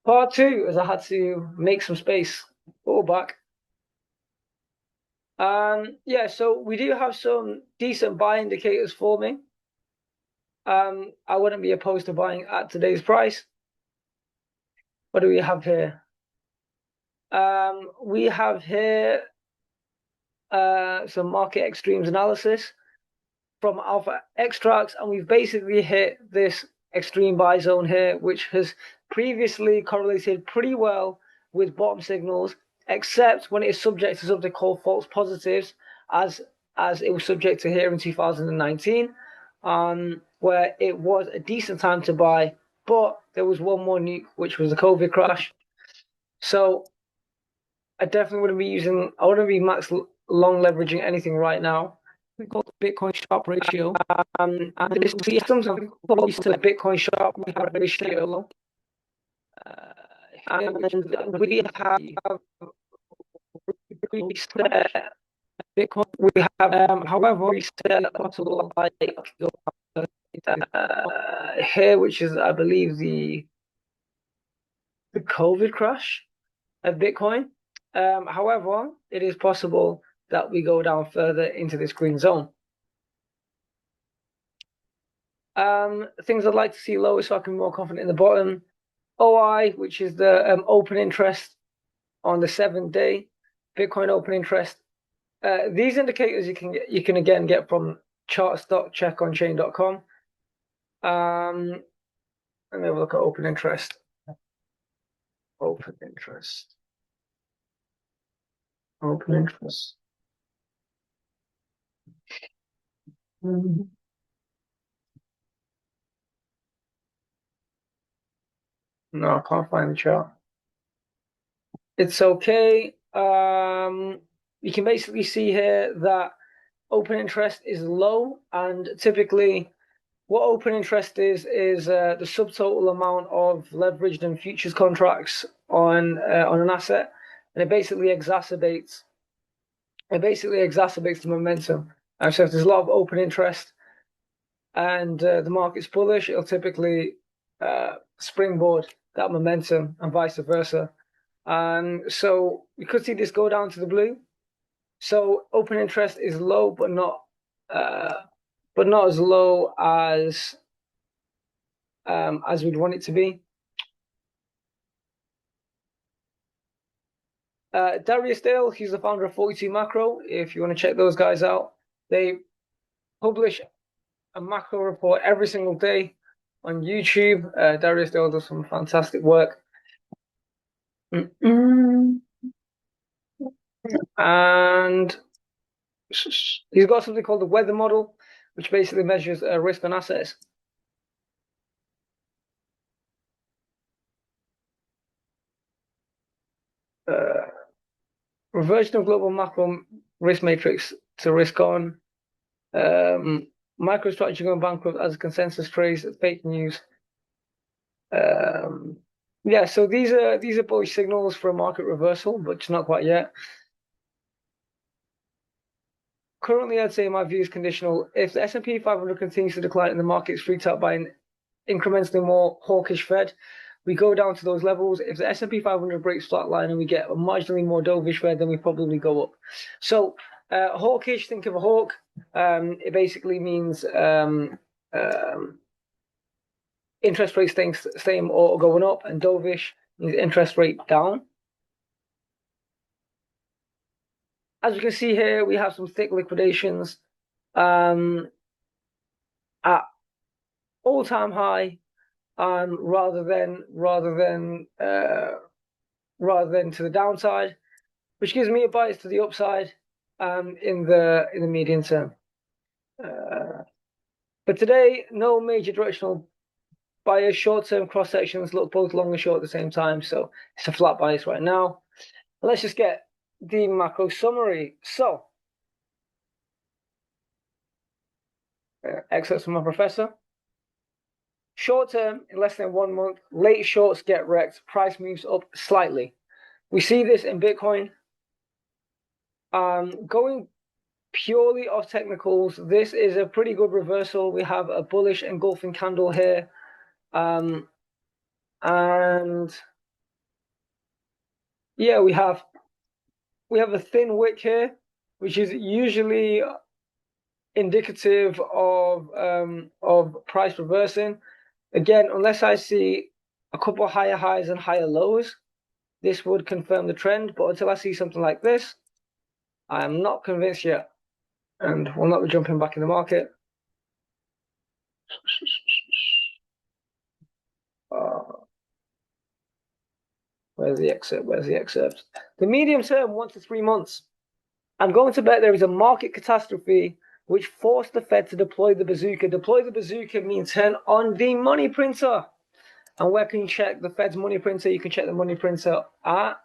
Part two, as I had to make some space. All back. Yeah, so we do have some decent buy indicators forming. I wouldn't be opposed to buying at today's price. What do we have here? We have here some market extremes analysis from Alpha Extracts, and we've basically hit this extreme buy zone here, which has previously correlated pretty well with bottom signals, except when it is subject to something called false positives, as it was subject to here in 2019, where it was a decent time to buy, but there was one more nuke, which was the COVID crash. So I definitely wouldn't be max long leveraging anything right now. We call the Bitcoin Sharp ratio. And this we have something close to the Bitcoin Sharp we have ratio. And we have reset Bitcoin. We have, however, reset possible here, which is, I believe, the COVID crash of Bitcoin. However, it is possible that we go down further into this green zone. Things I'd like to see lower so I can be more confident in the bottom. OI, which is the open interest on the 7-day Bitcoin open interest. These indicators you can again get from charts.checkonchain.com. Let me have a look at open interest. Open interest. Open interest. No, I can't find the chart. It's okay. You can basically see here that open interest is low, and typically what open interest is the subtotal amount of leveraged and futures contracts on an asset, and it basically exacerbates the momentum. And so if there's a lot of open interest and the market's bullish, it'll typically springboard that momentum and vice versa. So we could see this go down to the blue. So open interest is low, but not as low as we'd want it to be. Darius Dale, he's the founder of 42 Macro. If you want to check those guys out, they publish a macro report every single day on YouTube. Darius Dale does some fantastic work. And he's got something called the weather model, which basically measures risk on assets. Reversion of global macro risk matrix to risk on. MicroStrategy going bankrupt as a consensus trades, fake news. Yeah, so these are bullish signals for a market reversal, but it's not quite yet. Currently, I'd say my view is conditional. If the S&P 500 continues to decline and the market's freaked out by an incrementally more hawkish Fed, we go down to those levels. If the S&P 500 breaks flatline and we get a marginally more dovish Fed, then we probably go up. So hawkish, think of a hawk. It basically means interest rates staying same or going up, and dovish means interest rate down. As you can see here, we have some thick liquidations at all-time high, rather than to the downside, which gives me a bias to the upside in the medium term. But today, no major directional bias. Short-term cross sections look both long and short at the same time, so it's a flat bias right now. Let's just get the macro summary. So, excerpts from my professor. Short term, in less than 1 month, late shorts get wrecked. Price moves up slightly. We see this in Bitcoin. Going purely off technicals, this is a pretty good reversal. We have a bullish engulfing candle here. And Yeah, we have a thin wick here, which is usually indicative of price reversing. Again, unless I see a couple higher highs and higher lows, this would confirm the trend. But until I see something like this, I am not convinced yet, and we'll not be jumping back in the market. Where's the excerpt? Where's the excerpt? The medium term, 1 to 3 months. I'm going to bet there is a market catastrophe which forced the Fed to deploy the bazooka. Deploy the bazooka means turn on the money printer. And where can you check the Fed's money printer? You can check the money printer at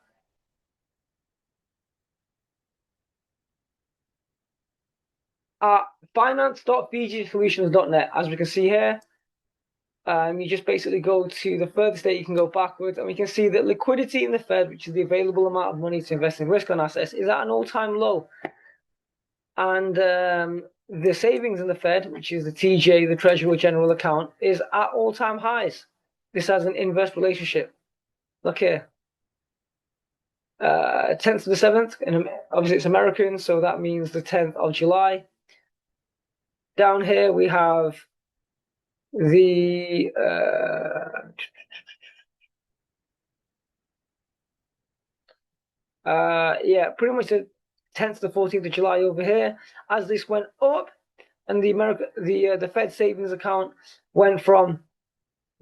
finance.fijisolutions.net. As we can see here, you just basically go to the furthest date you can go backwards, and we can see that liquidity in the Fed, which is the available amount of money to invest in risk on assets, is at an all-time low. And the savings in the Fed, which is the TGA, the Treasury General Account, is at all-time highs. This has an inverse relationship. Look here. 10th to the 7th, and obviously it's American, so that means the 10th of July. Down here we have the pretty much the 10th to the 14th of July over here. As this went up, and the Fed savings account went from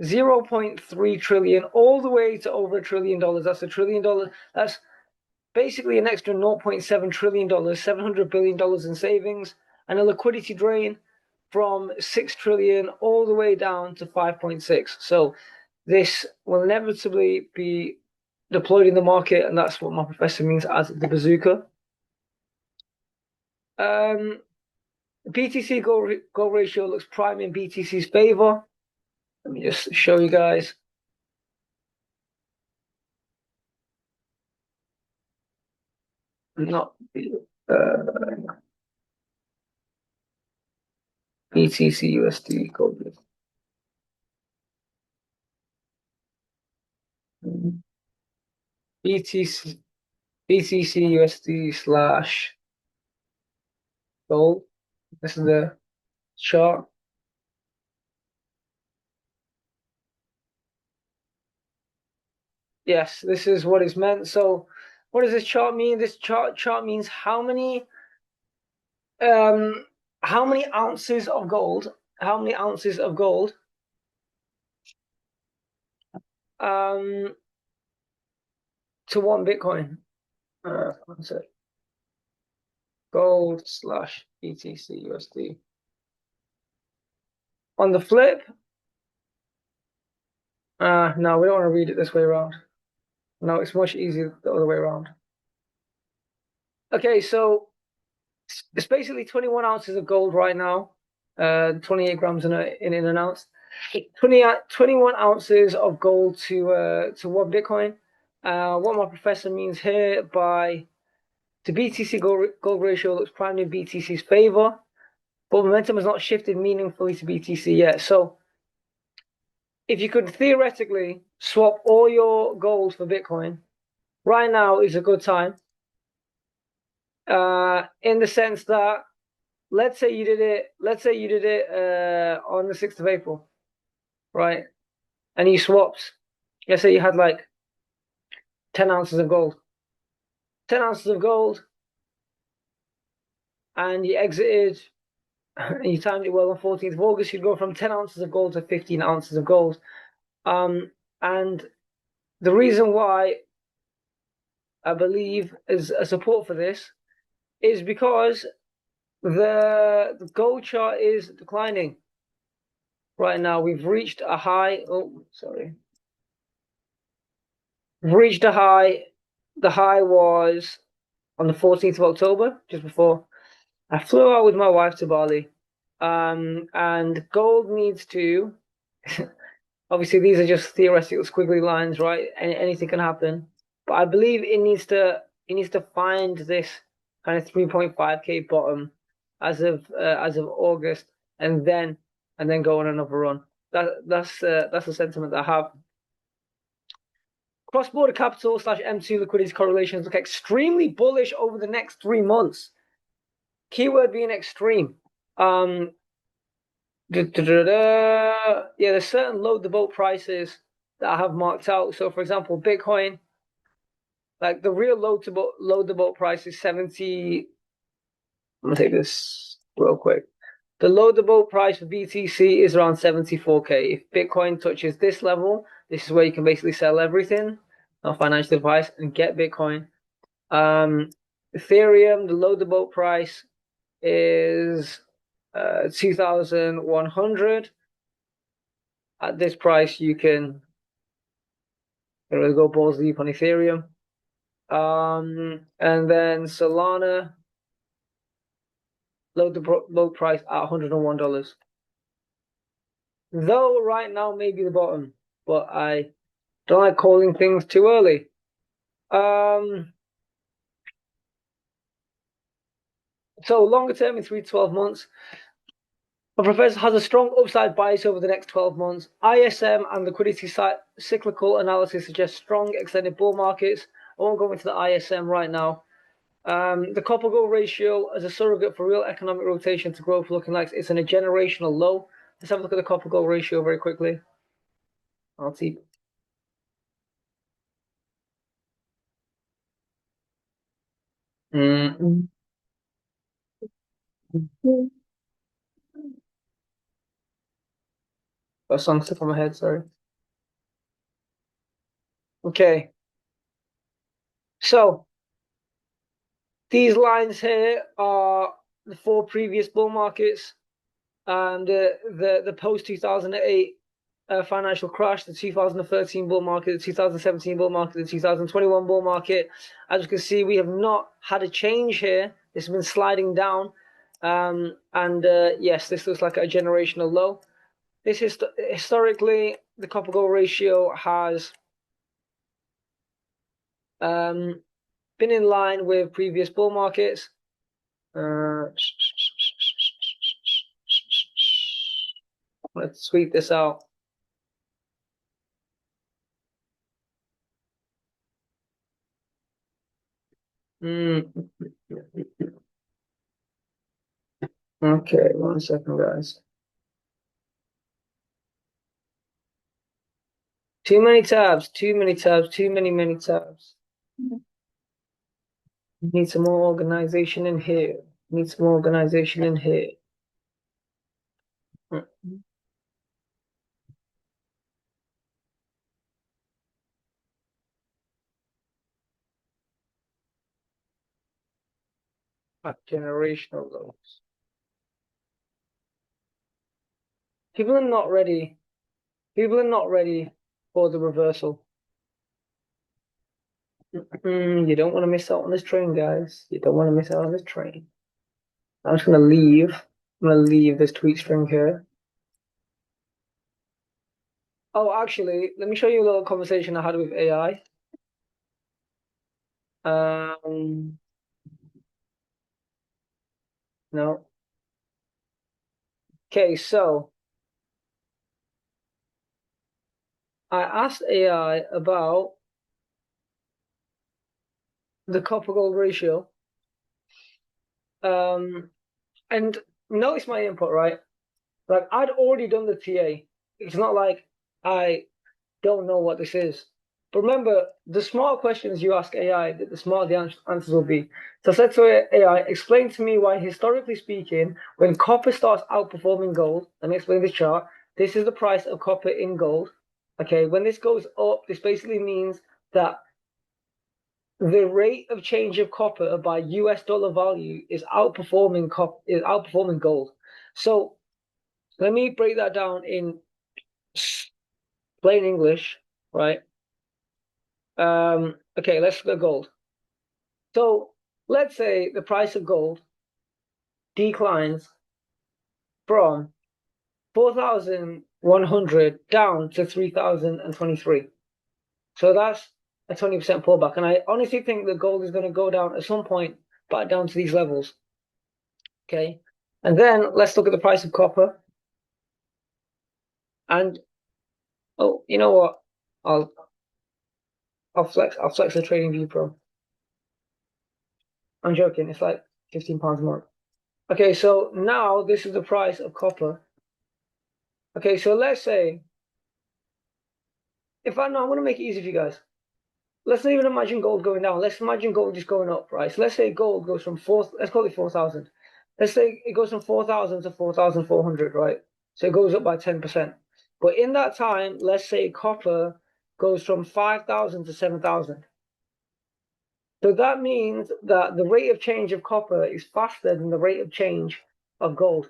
0.3 trillion all the way to over $1 trillion. That's $1 trillion. That's basically an extra $0.7 trillion, $700 billion in savings, and a liquidity drain from 6 trillion all the way down to 5.6. So this will inevitably be deployed in the market, and that's what my professor means as the bazooka. BTC gold ratio looks prime in BTC's favor. Let me just show you guys. Not BTC USD gold. BTC USD slash gold. This is the chart. Yes, this is what is meant. So what does this chart mean? This chart means how many ounces of gold, to one Bitcoin. What's it? Gold slash BTC USD. On the flip, no, we don't want to read it this way around. No, it's much easier the other way around. Okay, so it's basically 21 ounces of gold right now, 28 grams in an ounce. 21 ounces of gold to one Bitcoin. What my professor means here by the BTC gold ratio looks primarily in BTC's favor, but momentum has not shifted meaningfully to BTC yet. So if you could theoretically swap all your gold for Bitcoin, right now is a good time. In the sense that let's say you did it on the 6th of April, right? And you swapped, let's say you had like 10 ounces of gold. 10 ounces of gold, and you exited, and you timed it well on 14th of August, you'd go from 10 ounces of gold to 15 ounces of gold. And the reason why I believe is a support for this is because the gold chart is declining right now. We've reached a high. Oh, sorry. We've reached a high. The high was on the 14th of October, just before I flew out with my wife to Bali. And gold needs to, obviously these are just theoretical squiggly lines, right? Anything can happen. But I believe it needs to find this kind of 3.5K bottom as of August, and then go on another run. That's the sentiment I have. cross-border capital / M2 liquidity correlations look extremely bullish over the next 3 months. Keyword being extreme. Yeah, there's certain load the boat prices that I have marked out. So, for example, Bitcoin, like the real load the boat price is 70. I'm gonna take this real quick. The load the boat price for BTC is around 74K. If Bitcoin touches this level, this is where you can basically sell everything, not financial advice, and get Bitcoin. Ethereum, the load the boat price is 2,100. At this price, you can really go balls deep on Ethereum. And then Solana, load the boat price at $101. Though right now may be the bottom, but I don't like calling things too early. So longer term in 3 to 12 months, the professor has a strong upside bias over the next 12 months. ISM and liquidity cyclical analysis suggest strong extended bull markets. I won't go into the ISM right now. The copper gold ratio as a surrogate for real economic rotation to growth looking like it's in a generational low. Let's have a look at the copper gold ratio very quickly. I'll see. Mm. Got a song stuck on my head, sorry. Okay. So these lines here are the 4 previous bull markets and the post 2008 financial crash, the 2013 bull market, the 2017 bull market, the 2021 bull market. As you can see, we have not had a change here. This has been sliding down. Yes, this looks like a generational low. This is historically the copper gold ratio has been in line with previous bull markets. Let's sweep this out. Okay, 1 second, guys. Too many tabs, too many tabs. Need some more organization in here. Need some more organization in here. Generational lows. People are not ready. People are not ready for the reversal. You don't want to miss out on this train, guys. You don't want to miss out on this train. I'm just gonna leave. I'm gonna leave this tweet string here. Oh, actually, let me show you a little conversation I had with AI. No. Okay, so I asked AI about the copper gold ratio. And notice my input, right? Like I'd already done the TA. It's not like I don't know what this is. But remember, the smart questions you ask AI, the smarter the answers will be. So I said to AI, explain to me why, historically speaking, when copper starts outperforming gold, let me explain this chart. This is the price of copper in gold. Okay, when this goes up, this basically means that the rate of change of copper by US dollar value is outperforming gold. So let me break that down in plain English, right? Okay, let's look at gold. So let's say the price of gold declines from 4,100 down to 3,023. So that's a 20% pullback. And I honestly think that gold is going to go down at some point back down to these levels. Okay. And then let's look at the price of copper. And oh, you know what? I'll flex the Trading View Pro. I'm joking. It's like £15 a month. Okay, so now this is the price of copper. Okay, so let's say if I know I'm gonna make it easy for you guys. Let's not even imagine gold going down. Let's imagine gold just going up, right? So let's say gold goes from let's call it 4,000. Let's say it goes from 4,000 to 4,400, right? So it goes up by 10%. But in that time, let's say copper goes from 5,000 to 7,000. So that means that the rate of change of copper is faster than the rate of change of gold.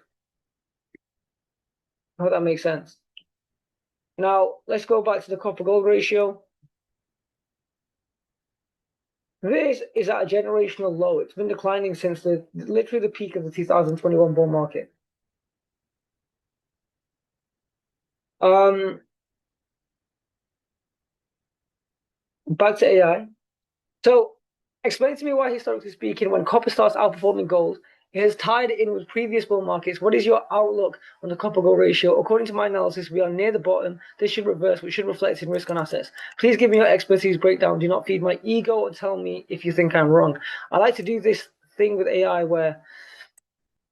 I hope that makes sense. Now, let's go back to the copper gold ratio. This is at a generational low. It's been declining since literally the peak of the 2021 bull market. Um, Back to AI. So, explain to me why, historically speaking, when copper starts outperforming gold, it has tied in with previous bull markets. What is your outlook on the copper gold ratio? According to my analysis, we are near the bottom. This should reverse, which should reflect in risk on assets. Please give me your expertise breakdown. Do not feed my ego or tell me if you think I'm wrong. I like to do this thing with AI where,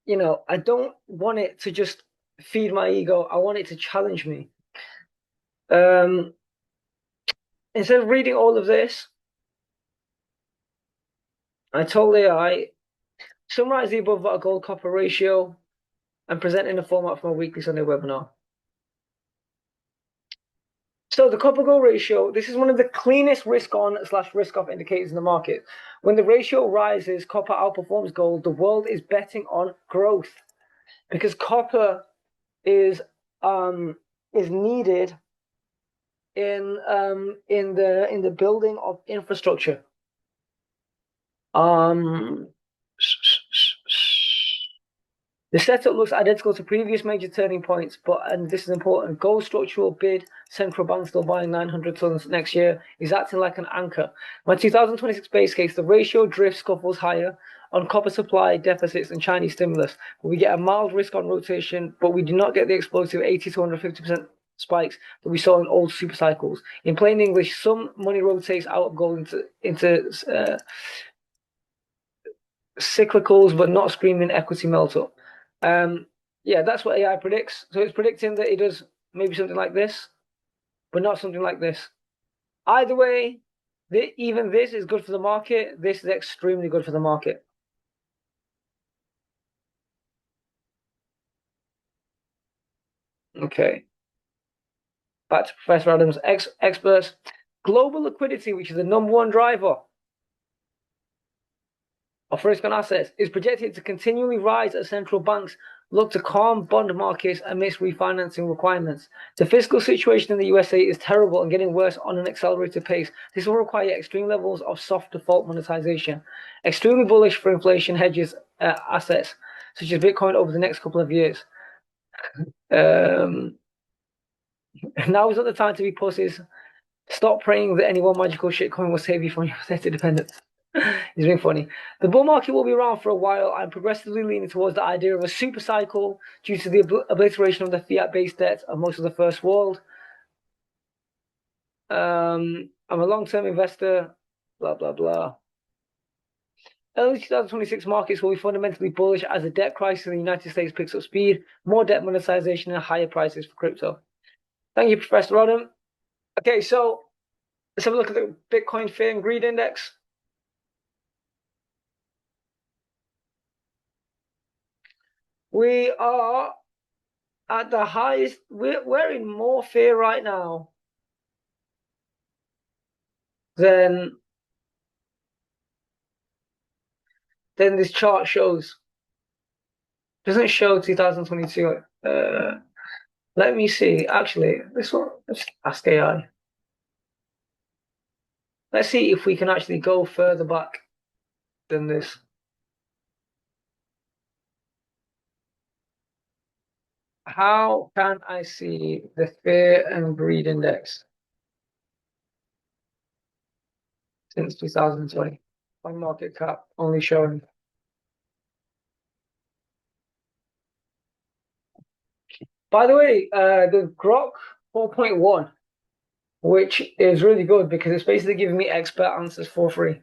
I don't want it to just feed my ego. I want it to challenge me. Um, Instead of reading all of this, I told AI, summarize the above gold copper ratio and present in the format from a weekly Sunday webinar. So the copper gold ratio, this is one of the cleanest risk on / risk off indicators in the market. When the ratio rises, copper outperforms gold. The world is betting on growth because copper is needed in the building of infrastructure. Um, The setup looks identical to previous major turning points, and this is important, gold structural bid, central bank still buying 900 tons next year, is acting like an anchor. My 2026 base case, the ratio drift scuffles higher on copper supply deficits and Chinese stimulus. We get a mild risk on rotation, but we do not get the explosive 80 to 150% spikes that we saw in old super cycles. In plain English, some money rotates out of gold into cyclicals, but not screaming equity melt up. Yeah, that's what AI predicts. So it's predicting that it does maybe something like this, but not something like this. Either way, even this is good for the market. This is extremely good for the market. Okay. Back to Professor Adams. Experts. Global liquidity, which is the number one driver of risk on assets, is projected to continually rise as central banks look to calm bond markets amidst refinancing requirements. The fiscal situation in the USA is terrible and getting worse on an accelerated pace. This will require extreme levels of soft default monetization. Extremely bullish for inflation hedges assets, such as Bitcoin over the next couple of years. Now is not the time to be pussies. Stop praying that any one magical shitcoin will save you from your pathetic dependence. He's being funny. The bull market will be around for a while. I'm progressively leaning towards the idea of a super cycle due to the obliteration of the fiat-based debt of most of the first world. I'm a long-term investor. Blah blah blah. Early 2026 markets will be fundamentally bullish as the debt crisis in the United States picks up speed, more debt monetization, and higher prices for crypto. Thank you, Professor Rodham. Okay, so let's have a look at the Bitcoin Fear and Greed Index. We are at the highest. We're in more fear right now than this chart shows. Doesn't show 2022. Let me see. Actually, this one. Let's ask AI. Let's see if we can actually go further back than this. How can I see the fear and greed index since 2020? On market cap only showing. By the way, the Grok 4.1 which is really good because it's basically giving me expert answers for free.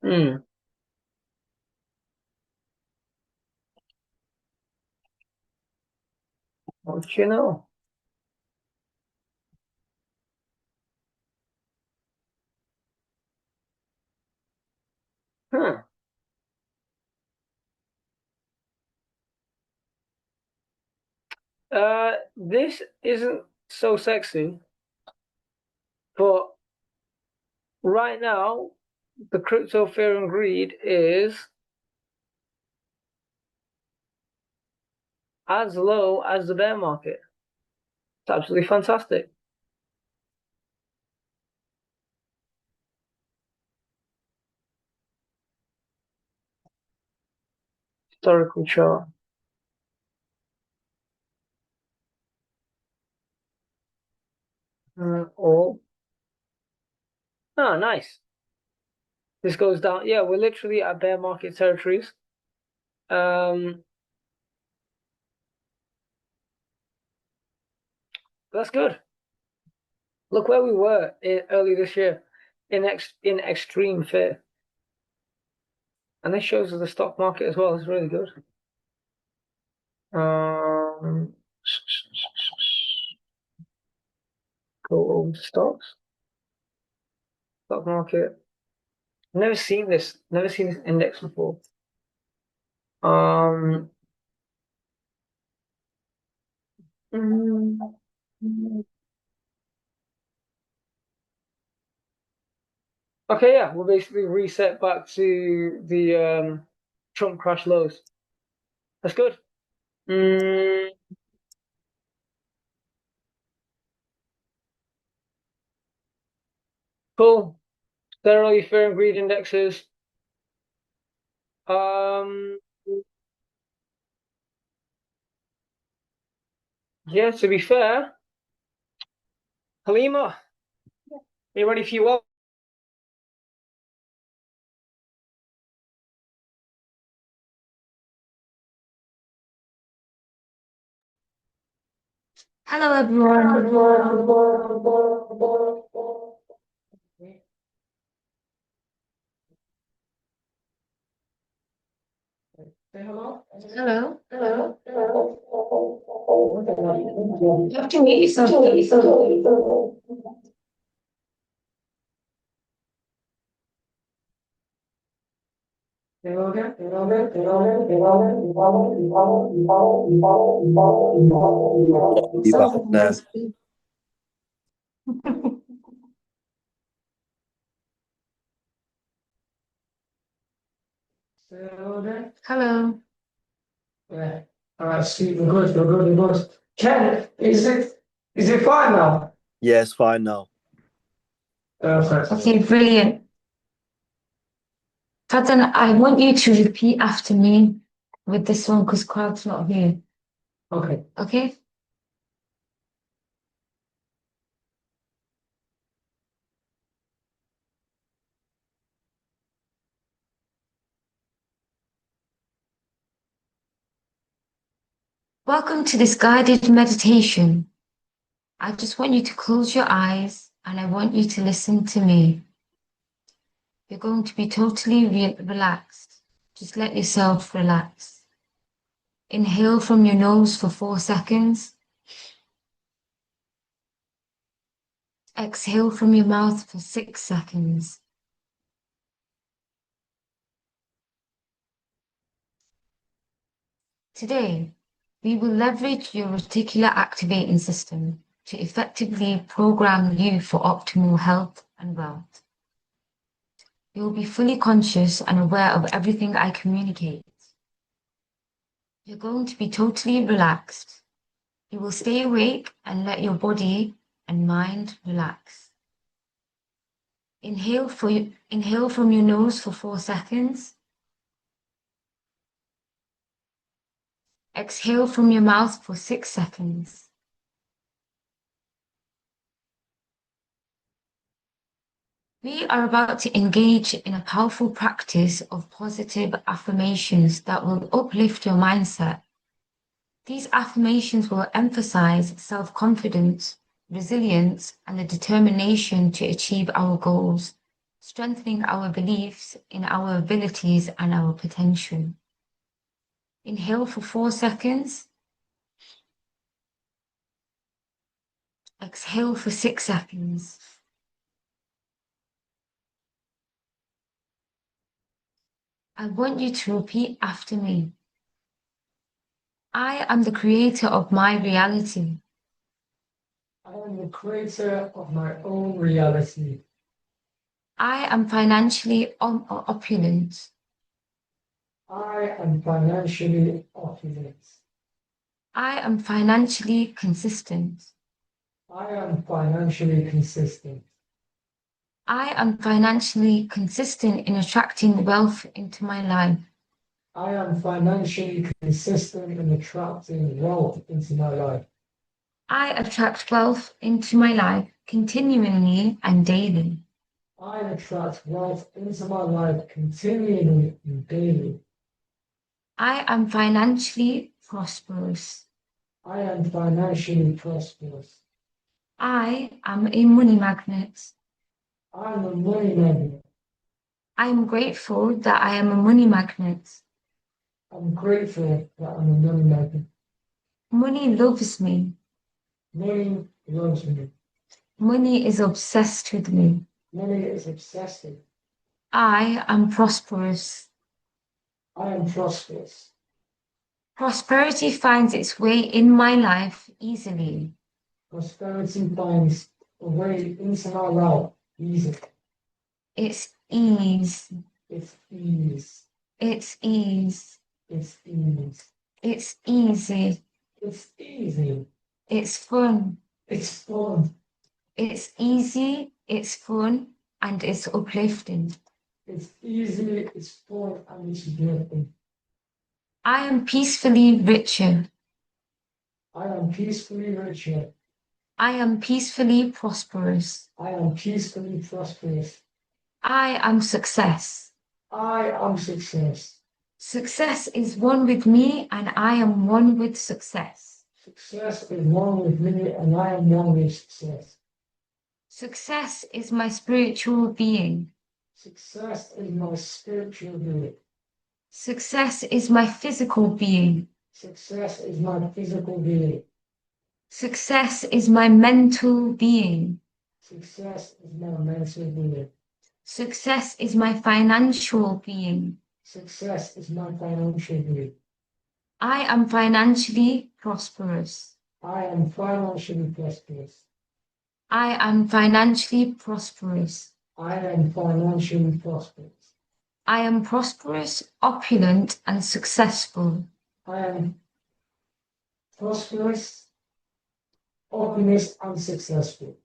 Hmm. What you know? Huh. This isn't so sexy, but right now, the crypto fear and greed is as low as the bear market. It's absolutely fantastic. Historical chart. Oh, ah, nice. This goes down. Yeah, we're literally at bear market territories. Um, that's good. Look where we were early this year in extreme fear, and this shows us the stock market as well. It's really good. Um, go over to stocks, stock market. Never seen this. Never seen this index before. Um, mm, okay, yeah, we'll basically reset back to the Trump crash lows. That's good. Mm, cool. There are your fear and greed indexes. Um, yeah, to be fair, Halima, are you ready for you? Hello everyone. Hello? Hello. Hello? You have to mute yourself, please. Be back there. Hello. Yeah. All right, Steve, we're good, we're good, we're good. Ken, is it fine now? Yeah, it's fine now. Perfect. Okay, brilliant. Fadan, I want you to repeat after me with this one because crowd's not here. Okay. Okay? Welcome to this guided meditation. I just want you to close your eyes and I want you to listen to me. You're going to be totally relaxed. Just let yourself relax. Inhale from your nose for 4 seconds. Exhale from your mouth for 6 seconds. Today, we will leverage your reticular activating system to effectively program you for optimal health and wealth. You will be fully conscious and aware of everything I communicate. You're going to be totally relaxed. You will stay awake and let your body and mind relax. Inhale from your nose for 4 seconds. Exhale from your mouth for 6 seconds. We are about to engage in a powerful practice of positive affirmations that will uplift your mindset. These affirmations will emphasize self-confidence, resilience, and the determination to achieve our goals, strengthening our beliefs in our abilities and our potential. Inhale for 4 seconds. Exhale for 6 seconds. I want you to repeat after me. I am the creator of my reality. I am the creator of my own reality. I am financially opulent. I am financially opulent. I am financially consistent. I am financially consistent. I am financially consistent in attracting wealth into my life. I am financially consistent in attracting wealth into my life. I attract wealth into my life continually and daily. I attract wealth into my life continually and daily. I am financially prosperous. I am financially prosperous. I am a money magnet. I am a money magnet. I am grateful that I am a money magnet. I'm grateful that I'm a money magnet. Money loves me. Money loves me. Money is obsessed with me. Money is obsessive. I am prosperous. I am prosperous. Prosperity finds its way in my life easily. Prosperity finds a way into my life easily. It's ease. It's ease. It's ease. It's ease. It's easy. It's easy. It's fun. It's fun. It's easy, it's fun, and it's uplifting. It's easy. It's fun and it's beautiful. I am peacefully richer. I am peacefully richer. I am peacefully prosperous. I am peacefully prosperous. I am success. I am success. Success is one with me, and I am one with success. Success is one with me and I am one with success. Success is my spiritual being. Success is my spiritual being. Success is my physical being. Success is my physical being. Success is my mental being. Success is my mental being. Success is my financial being. Success is my financial being. I am financially prosperous. I am financially prosperous. I am financially prosperous. I am financially prosperous. I am prosperous, opulent, and successful. I am prosperous, opulent, and successful.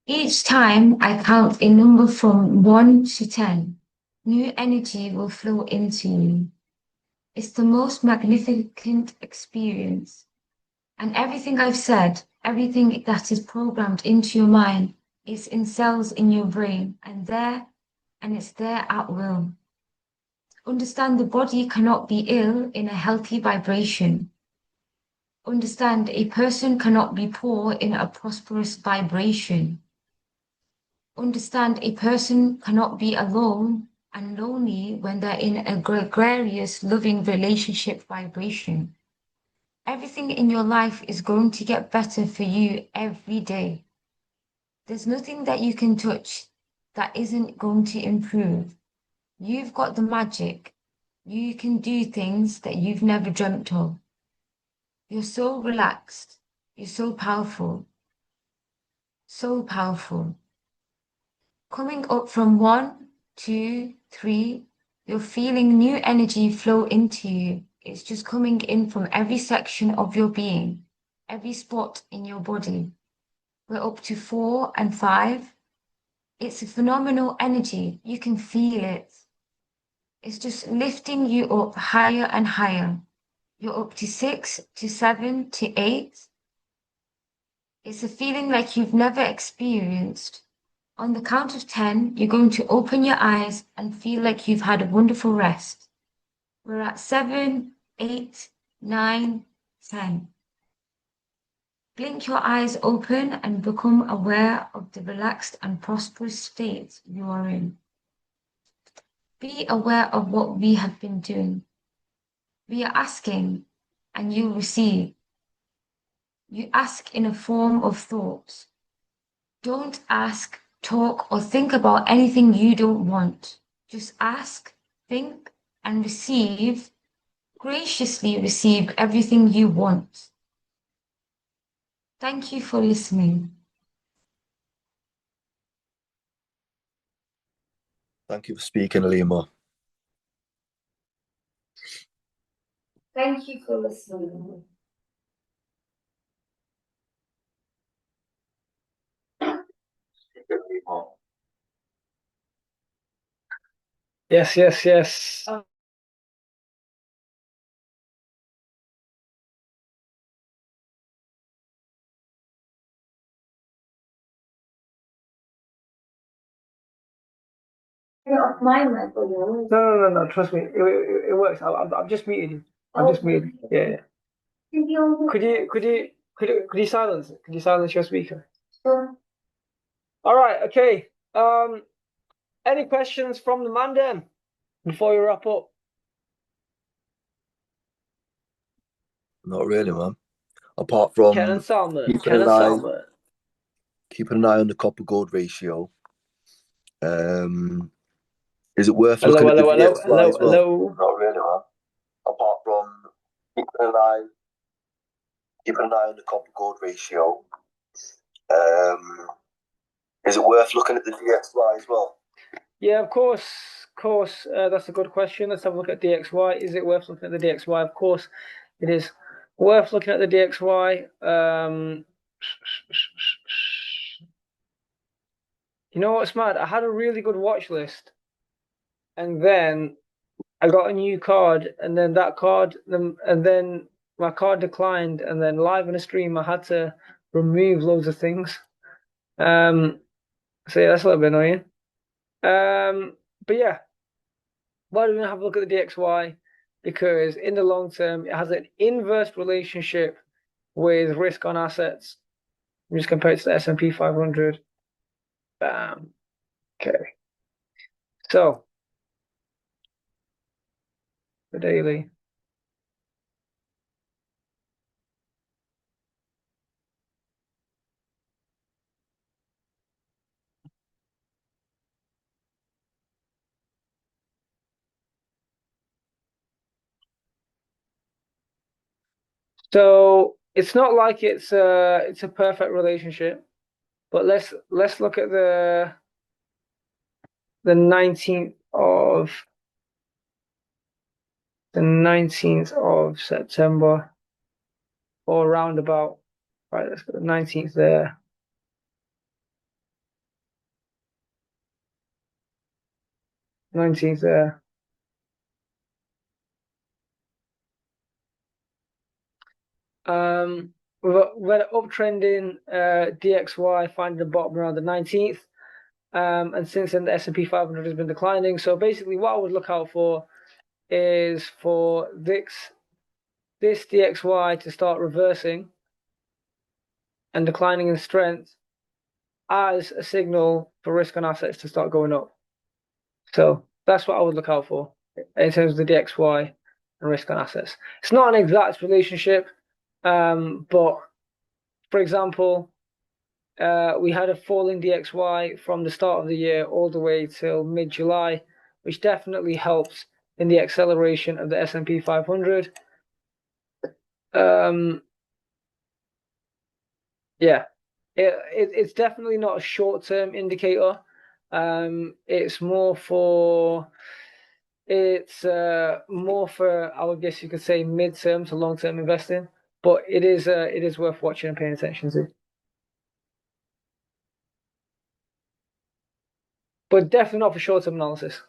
Each time I count a number from 1 to 10, new energy will flow into you. It's the most magnificent experience. And everything I've said, everything that is programmed into your mind, is in cells in your brain, and it's there at will. Understand the body cannot be ill in a healthy vibration. Understand a person cannot be poor in a prosperous vibration. Understand a person cannot be alone and lonely when they're in a gregarious, loving relationship vibration. Everything in your life is going to get better for you every day. There's nothing that you can touch that isn't going to improve. You've got the magic. You can do things that you've never dreamt of. You're so relaxed. You're so powerful. So powerful. Coming up from 1, 2, 3, you're feeling new energy flow into you. It's just coming in from every section of your being, every spot in your body. We're up to 4 and 5. It's a phenomenal energy. You can feel it. It's just lifting you up higher and higher. You're up to 6 to 7 to 8. It's a feeling like you've never experienced. On the count of 10, you're going to open your eyes and feel like you've had a wonderful rest. We're at 7, 8, 9, 10. Blink your eyes open and become aware of the relaxed and prosperous state you are in. Be aware of what we have been doing. We are asking and you receive. You ask in a form of thoughts. Don't ask, talk, or think about anything you don't want. Just ask, think, and receive. Graciously receive everything you want. Thank you for listening. Thank you for speaking, Alima. Thank you for listening. Yes, yes, yes. Off my mic, or yours? No. Trust me, it works. I've just muted you. I've just muted you. Yeah. Could you silence it? Could you silence your speaker? Sure. All right. Okay. Any questions from the Mandem before we wrap up? Not really, man. Apart from Ken and Salma. keeping an eye on the copper gold ratio. Is it worth Hello, looking at the hello, hello, DXY as well? hello. Not really, man. Apart from keeping an eye on the copper gold ratio. Is it worth looking at the DXY as well? Yeah, of course. That's a good question. Let's have a look at DXY. Is it worth looking at the DXY? Of course, it is worth looking at the DXY. You know what's mad? I had a really good watch list, and then I got a new card, and then my card declined, and then live on a stream I had to remove loads of things. So yeah, that's a little bit annoying. But yeah, why do we not have a look at the DXY? Because in the long term, it has an inverse relationship with risk on assets. I'm just compare it to the S&P 500. Bam. Okay. So the daily. So it's not like it's a perfect relationship, but let's look at the 19th of September or roundabout. Right, let's go the 19th there. 19th there. We've had an uptrending DXY finding the bottom around the 19th. And since then the S&P 500 has been declining. So basically what I would look out for is for this DXY to start reversing and declining in strength as a signal for risk on assets to start going up. So that's what I would look out for in terms of the DXY and risk on assets. It's not an exact relationship, but for example, we had a falling DXY from the start of the year all the way till mid-July, which definitely helps in the acceleration of the S&P 500. Yeah, it's definitely not a short-term indicator. It's more for I would guess you could say mid-term to long-term investing, but it is worth watching and paying attention to. But definitely not for short-term analysis.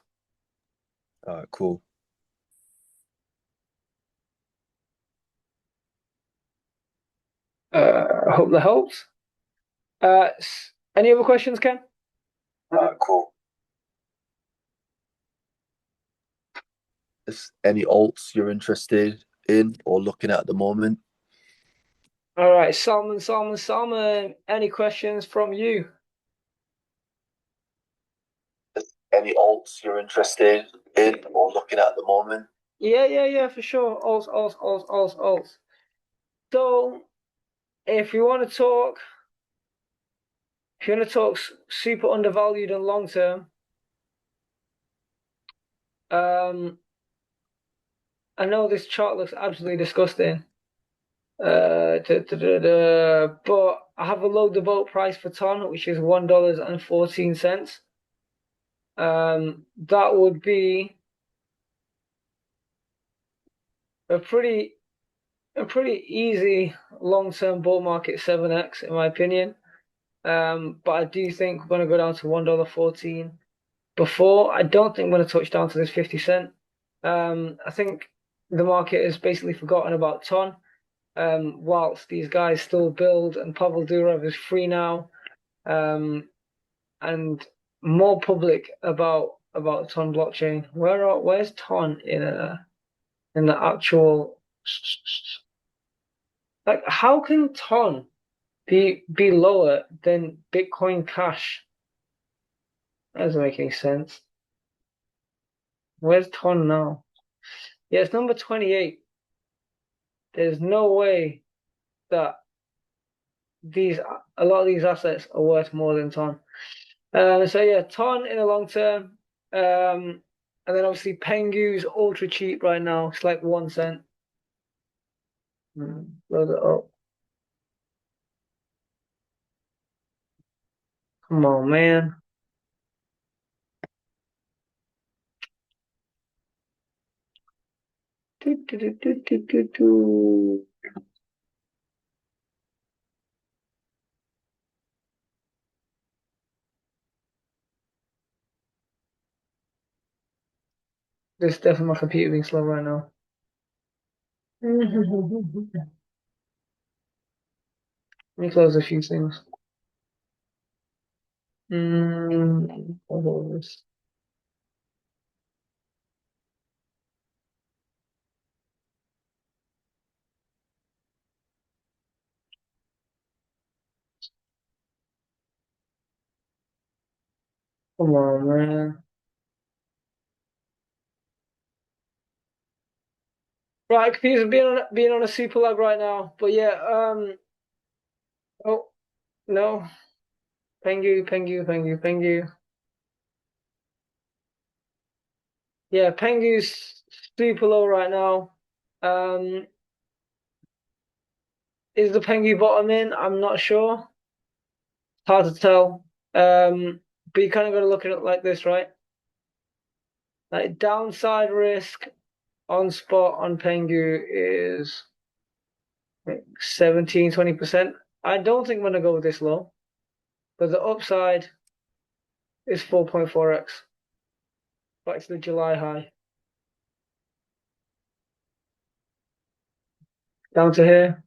All right, cool. I hope that helps. Any other questions, Ken? Cool. Is any alts you're interested in or looking at the moment? All right, Salman. Any questions from you? Is any alts you're interested in or looking at the moment? Yeah, for sure. Alts. So, if you want to talk, super undervalued and long term, I know this chart looks absolutely disgusting. But I have a low default price per ton, which is $1.14. That would be a pretty easy long-term bull market 7x in my opinion. But I do think we're going to go down to $1.14 before. I don't think we're going to touch down to this 50 cent. I think the market has basically forgotten about ton. Whilst these guys still build, and Pavel Durov is free now, and more public about Ton blockchain. Where's Ton in the actual, like, how can Ton be lower than Bitcoin Cash? That doesn't make any sense. Where's Ton now? Yeah, it's number 28. There's no way that a lot of these assets are worth more than Ton. So yeah, Ton in the long term. And then obviously Pengu's ultra cheap right now. It's like 1 cent. Load it up. Come on, man. Do. This is definitely my computer being slow right now. Let me close a few things. What was this? Come on, man. Right, computer's being on a super lag right now. But yeah, oh no. Pengu. Yeah, Pengu's super low right now. Is the Pengu bottom in? I'm not sure. Hard to tell. But you kind of got to look at it like this, right? Like downside risk on spot on Pengu is like 17, 20%. I don't think I'm going to go this low, but the upside is 4.4x. Back to the July high. Down to here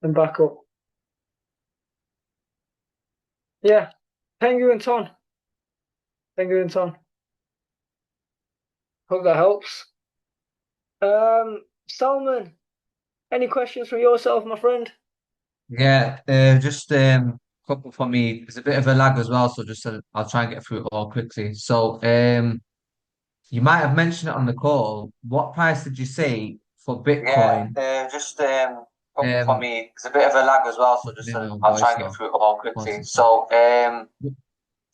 and back up. Yeah, Pengu and Ton. Hope that helps. Salman, any questions from yourself, my friend? Yeah, just couple for me. There's a bit of a lag as well, so just I'll try and get through it all quickly. So, you might have mentioned it on the call. What price did you say for Yeah, Bitcoin? just couple for Um, me. There's a bit of a lag as well, so just in my I'll try voice and get now. through it all One quickly. second. So,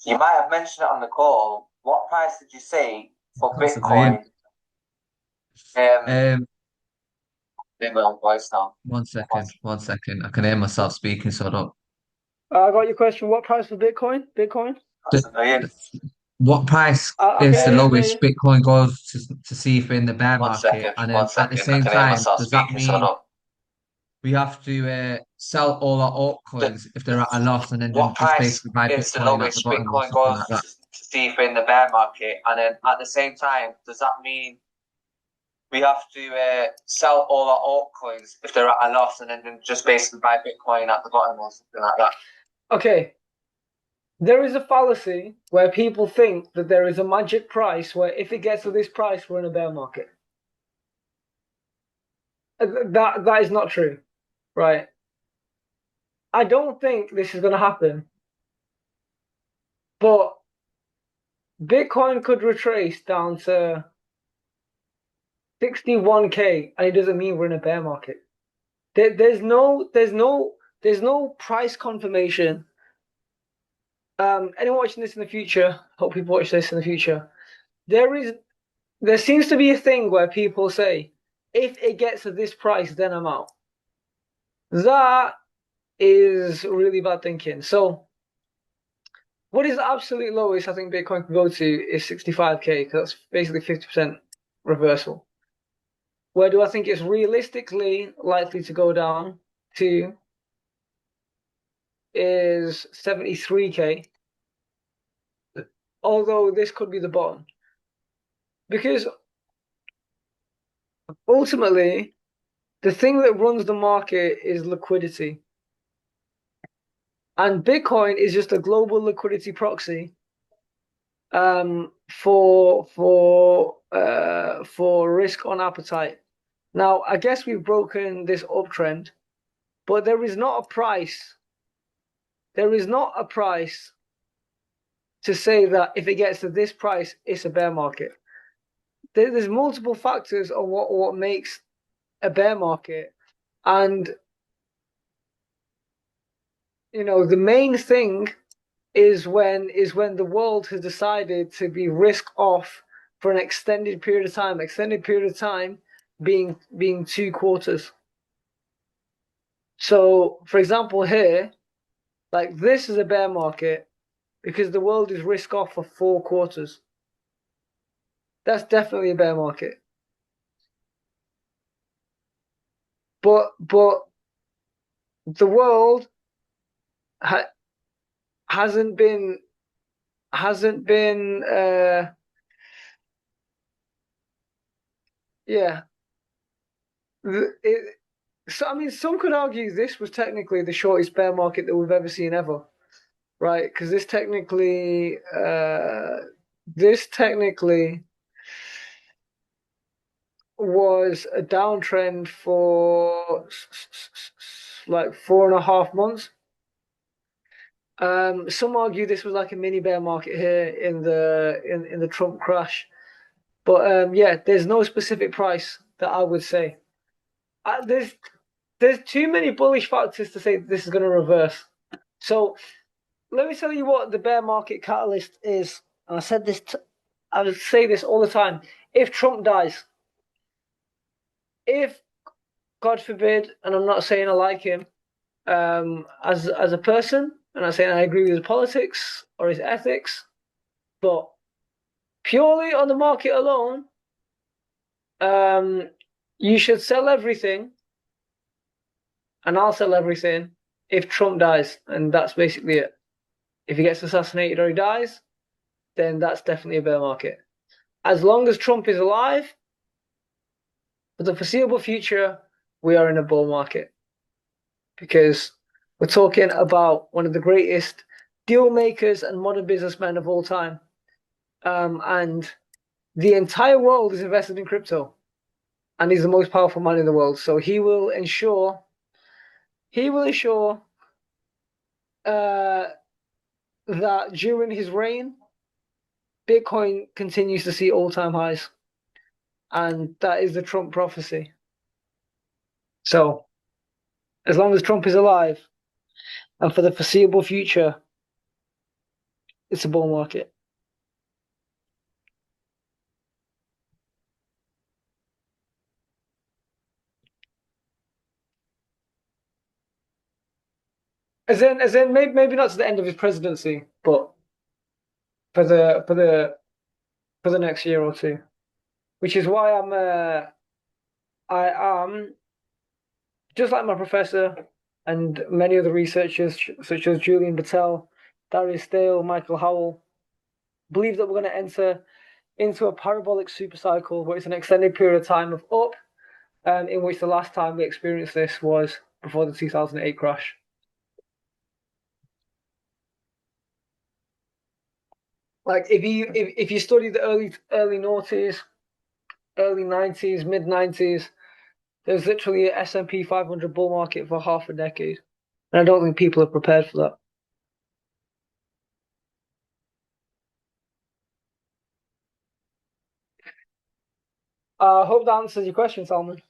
you might have mentioned it on the call. What price did you say for That's annoying. Bitcoin? Um, In my own voice now. One second. I can hear myself speaking, so I don't. I got your question. What price for Bitcoin? That's annoying. What price I is can the hear you. lowest Bitcoin goes to see if we're in the bear One market? second, And one then at the second. I same can hear time, myself does that speaking, so I mean don't. we have to sell all our altcoins if they're at a loss and then What just price basically buy is the Bitcoin at the lowest bottom or Bitcoin something goes like that? to see if we're in the bear market? And then at the same time, does that mean we have to sell all our altcoins if they're at a loss, and then just basically buy Bitcoin at the bottom or something like that. Okay. There is a fallacy where people think that there is a magic price where if it gets to this price, we're in a bear market. That is not true, right? I don't think this is going to happen, but Bitcoin could retrace down to 61K, and it doesn't mean we're in a bear market. There's no price confirmation. Anyone watching this in the future, hope people watch this in the future. There seems to be a thing where people say, if it gets to this price, then I'm out. That is really bad thinking. So, what is the absolute lowest I think Bitcoin can go to is 65K, because that's basically 50% reversal. Where do I think it's realistically likely to go down to is 73K. Although this could be the bottom. Because ultimately, the thing that runs the market is liquidity. And Bitcoin is just a global liquidity proxy for risk on appetite. Now, I guess we've broken this uptrend, but there is not a price. There is not a price to say that if it gets to this price, it's a bear market. There's multiple factors on what makes a bear market, and the main thing is when the world has decided to be risk off for an extended period of time. Extended period of time being 2 quarters. So, for example, here, like this is a bear market because the world is risk off for 4 quarters. That's definitely a bear market. But the world hasn't been yeah. So I mean, some could argue this was technically the shortest bear market that we've ever seen ever, right? Because this technically was a downtrend for like 4.5 months. Some argue this was like a mini bear market here in the Trump crash, but yeah, there's no specific price that I would say. There's too many bullish factors to say this is going to reverse. So let me tell you what the bear market catalyst is. And I said this. I would say this all the time. If Trump dies, if God forbid, and I'm not saying I like him as a person, I'm not saying I agree with his politics or his ethics, but purely on the market alone, you should sell everything, and I'll sell everything if Trump dies, and that's basically it. If he gets assassinated or he dies, then that's definitely a bear market. As long as Trump is alive, for the foreseeable future, we are in a bull market. Because we're talking about one of the greatest deal makers and modern businessmen of all time. And the entire world is invested in crypto. And he's the most powerful man in the world. So he will ensure that during his reign, Bitcoin continues to see all-time highs. And that is the Trump prophecy. So, as long as Trump is alive, and for the foreseeable future, it's a bull market. As in, maybe not to the end of his presidency, but for the next year or two, which is why I am just like my professor and many other researchers such as Julian Battelle, Darius Dale, Michael Howell, believe that we're going to enter into a parabolic supercycle where it's an extended period of time of up, in which the last time we experienced this was before the 2008 crash. Like if you study the early noughties, early 90s, mid 90s, there's literally an S&P 500 bull market for half a decade, and I don't think people are prepared for that. I hope that answers your question, Salman.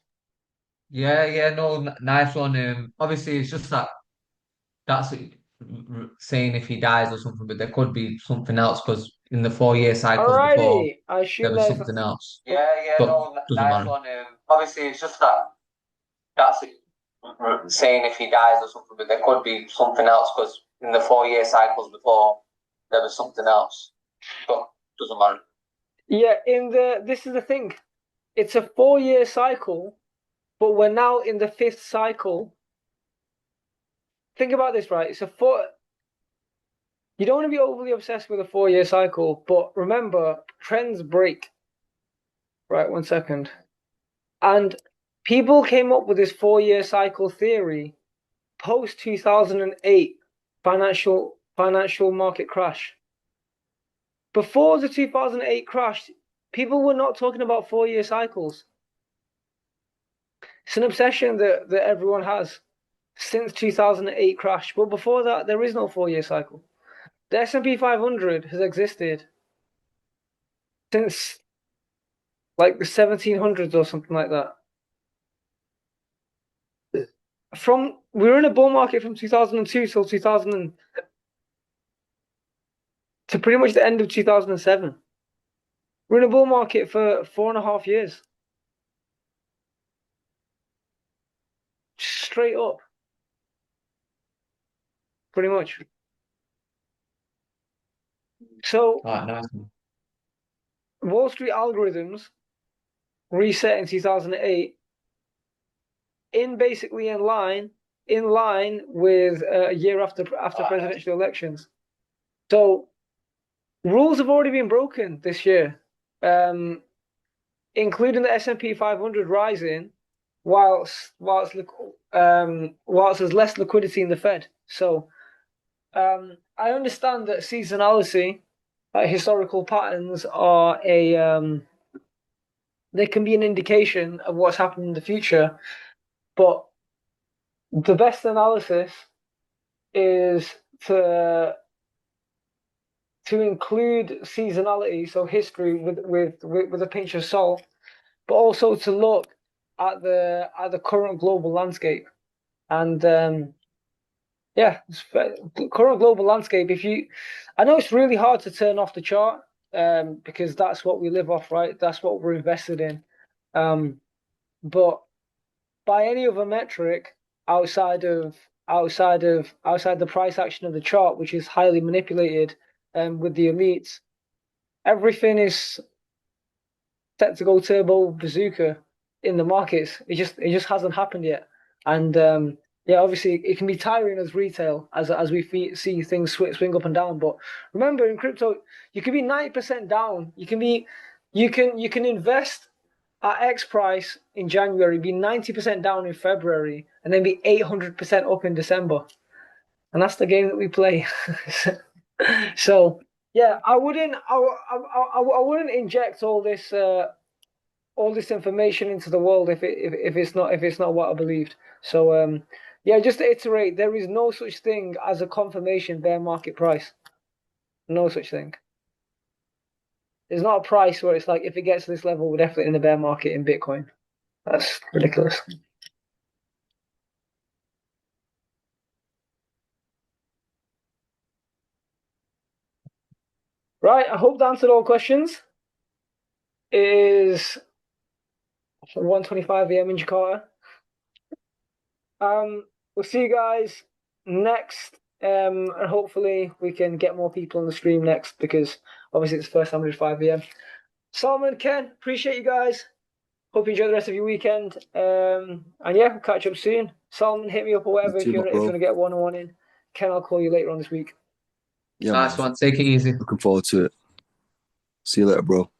Yeah, no, nice one. Obviously, it's just that's saying if he dies or something, but there could be something else because in the 4 year cycles before Alrighty, I there assume was there's. something else. Yeah, But no, doesn't nice matter. one. Obviously, it's just that's saying if he dies or something, but there could be something else because in the 4 year cycles before there was something else, but doesn't matter. Yeah, this is the thing. It's a 4 year cycle, but we're now in the fifth cycle. Think about this, right? It's a four. You don't want to be overly obsessed with a 4 year cycle, but remember, trends break. Right, 1 second. And people came up with this 4 year cycle theory post 2008 financial market crash. Before the 2008 crash, people were not talking about 4 year cycles. It's an obsession that everyone has since 2008 crash. But before that, there is no 4 year cycle. The S&P 500 has existed since like the 1700s or something like that. We were in a bull market from 2002 till 2000 to pretty much the end of 2007. We're in a bull market for 4.5 years. Straight up. Pretty much. So Nice. Wall Street algorithms reset in 2008 basically in line with a year after presidential elections. So rules have already been broken this year, including the S&P 500 rising, whilst there's less liquidity in the Fed. So I understand that seasonality, historical patterns are they can be an indication of what's happening in the future, but the best analysis is to include seasonality, so history with a pinch of salt, but also to look at the current global landscape. And current global landscape. I know it's really hard to turn off the chart, because that's what we live off, right? That's what we're invested in. But by any other metric outside the price action of the chart, which is highly manipulated, with the elites, everything is set to go turbo bazooka in the markets. It just hasn't happened yet, and obviously it can be tiring as retail as we see things swing up and down. But remember, in crypto, you can be 90% down. You can invest at X price in January, be 90% down in February, and then be 800% up in December. And that's the game that we play. So yeah, I wouldn't inject all this information into the world if it's not what I believed. So just to iterate, there is no such thing as a confirmation bear market price. No such thing. There's not a price where it's like, if it gets to this level, we're definitely in the bear market in Bitcoin. That's ridiculous. Right, I hope that answered all questions. It is 1:25 a.m. in Jakarta. We'll see you guys next, and hopefully we can get more people on the stream next, because obviously it's the first time we did 5 a.m. Salman, Ken, appreciate you guys. Hope you enjoy the rest of your weekend. And yeah, we'll catch up soon. Salman, hit me up or whatever if you want to get one-on-one in. Ken, I'll call you later on this week. Yeah, Nice man. one. Take it easy. Looking forward to it. See you later, bro.